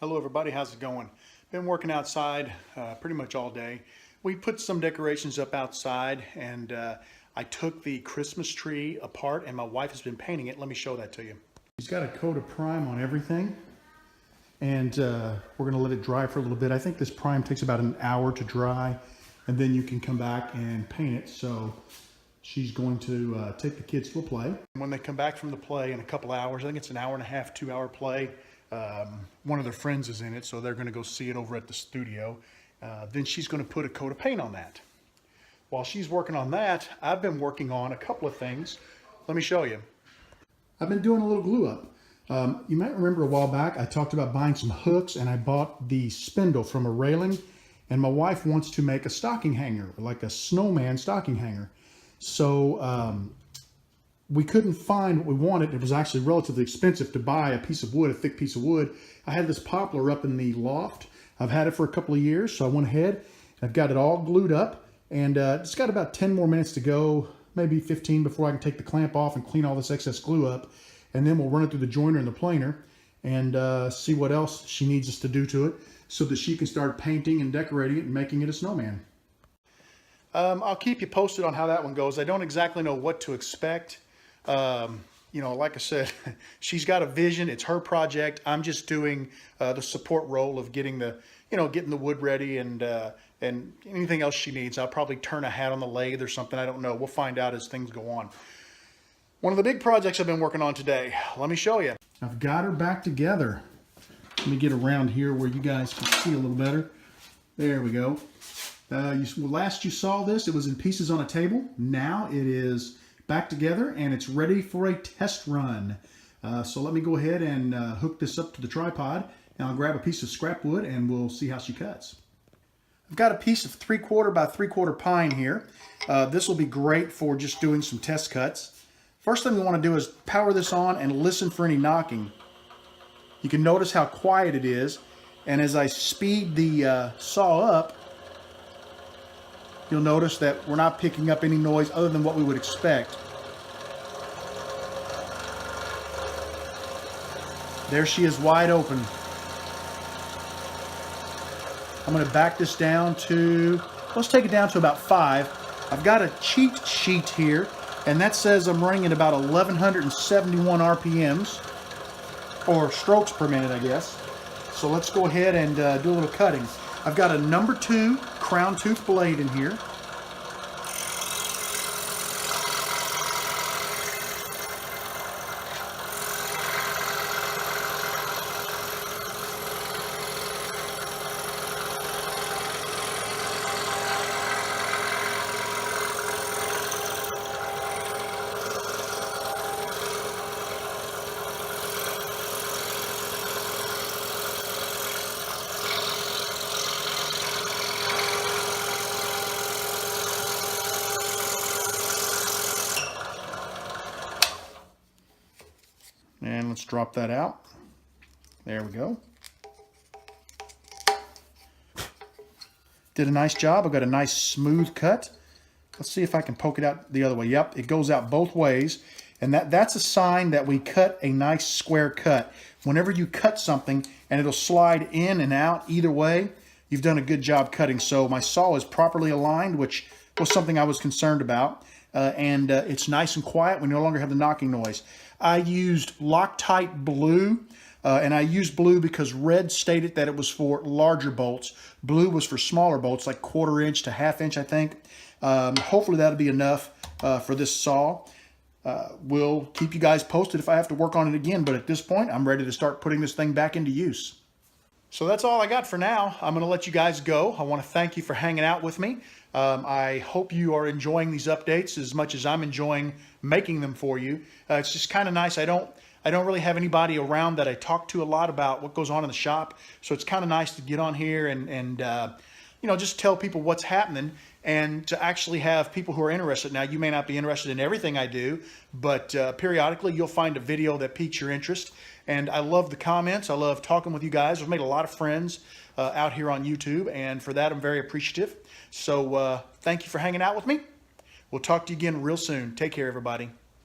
Hello everybody, how's it going? Been working outside pretty much all day. We put some decorations up outside and I took the Christmas tree apart and my wife has been painting it. Let me show that to you. She's got a coat of prime on everything and we're going to let it dry for a little bit. I think this prime takes about an hour to dry and then you can come back and paint it. So she's going to take the kids to a play. When they come back from the play in a couple hours, I think it's an hour and a half, 2-hour play. One of their friends is in it, so they're going to go see it over at the studio. Then she's going to put a coat of paint on that. While she's working on that, I've been working on a couple of things. Let me show you. I've been doing a little glue up. You might remember a while back I talked about buying some hooks and I bought the spindle from a railing, and my wife wants to make a stocking hanger, like a snowman stocking hanger. So we couldn't find what we wanted. It was actually relatively expensive to buy a piece of wood, a thick piece of wood. I had this poplar up in the loft. I've had it for a couple of years, so I went ahead. I've got it all glued up, and it's got about 10 more minutes to go, maybe 15 before I can take the clamp off and clean all this excess glue up. And then we'll run it through the joiner and the planer and see what else she needs us to do to it so that she can start painting and decorating it and making it a snowman. I'll keep you posted on how that one goes. I don't exactly know what to expect. You know, like I said, she's got a vision. It's her project. I'm just doing the support role of getting the, getting the wood ready and anything else she needs. I'll probably turn a hat on the lathe or something. I don't know. We'll find out as things go on. One of the big projects I've been working on today. Let me show you. I've got her back together. Let me get around here where you guys can see a little better. There we go. Last you saw this, it was in pieces on a table. Now it is back together and it's ready for a test run. So let me go ahead and hook this up to the tripod, and I'll grab a piece of scrap wood and we'll see how she cuts. I've got a piece of 3/4 by 3/4 pine here. This will be great for just doing some test cuts. First thing we want to do is power this on and listen for any knocking. You can notice how quiet it is, and as I speed the saw up, you'll notice that we're not picking up any noise other than what we would expect. There she is, wide open. I'm going to back this down to, let's take it down to about 5. I've got a cheat sheet here, and that says I'm running at about 1171 RPMs, or strokes per minute, I guess. So let's go ahead and do a little cutting. I've got a number 2 crown tooth blade in here. And let's drop that out. There we go. Did a nice job. I've got a nice smooth cut. Let's see if I can poke it out the other way. Yep, it goes out both ways. And that's a sign that we cut a nice square cut. Whenever you cut something and it'll slide in and out either way, you've done a good job cutting. So my saw is properly aligned, which was something I was concerned about. It's nice and quiet. We no longer have the knocking noise. I used Loctite blue, and I used blue because red stated that it was for larger bolts. Blue was for smaller bolts, like 1/4 inch to 1/2 inch, I think. Hopefully that'll be enough for this saw. We'll keep you guys posted if I have to work on it again, but at this point, I'm ready to start putting this thing back into use. So that's all I got for now. I'm going to let you guys go. I want to thank you for hanging out with me. I hope you are enjoying these updates as much as I'm enjoying making them for you. It's just kind of nice. I don't really have anybody around that I talk to a lot about what goes on in the shop. So it's kind of nice to get on here and just tell people what's happening and to actually have people who are interested. Now, you may not be interested in everything I do, but periodically you'll find a video that piques your interest. And I love the comments. I love talking with you guys. I've made a lot of friends out here on YouTube, and for that I'm very appreciative. So thank you for hanging out with me. We'll talk to you again real soon. Take care, everybody.